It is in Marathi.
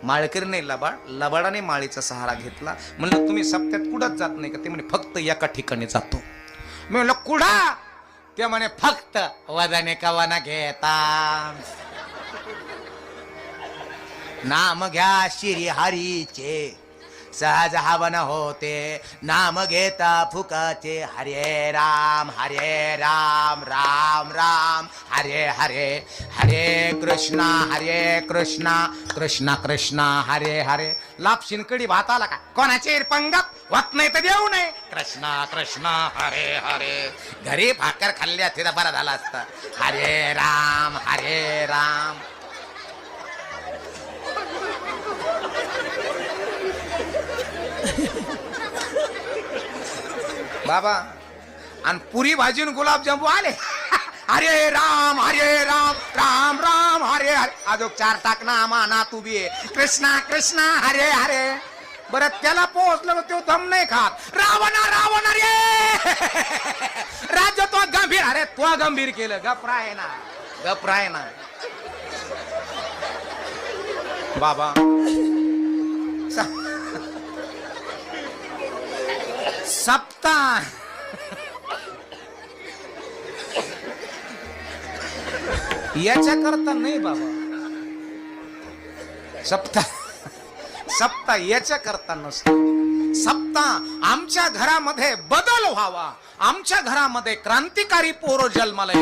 माळकरीने लबाडाने माळीचा सहारा घेतला. म्हणलं तुम्ही सप्त्यात कुठंच जात नाही का? ते म्हणे फक्त एका ठिकाणी जातो. मी म्हणलं कुठं? ते म्हणे फक्त वदने कवाना घेता नाम घ्या श्री हरीचे सहज हवन होते, नाम घेता फुकाचे. हरे राम राम राम हरे हरे, हरे कृष्णा कृष्णा कृष्णा हरे हरे. लापशीन कडी भाताला का कोणाचे पंगत होत नाही तर देऊ नये. कृष्णा कृष्णा हरे हरे. घरी भाकर खाल्ल्या तिथं बरं झाला असता. हरे राम बाबा. आणि पुरी भाजी गुलाबजामू आले. हरे राम राम राम हरे हरे. अजून 4 टाकना माना तू बी कृष्णा कृष्णा हरे हरे. बरं त्याला पोहोचलं तो दम नाही खात. रावण रे राज्य तो गंभीर. अरे तो गंभीर केलं. गपराय ना बाबा. सप्ताह याच्या करता नाही बाबा. सप्ताह याच्या करता नसतो. सप्ताह आमच्या घरामध्ये बदल व्हावा, आमच्या घरामध्ये क्रांतिकारी पोरं जन्माला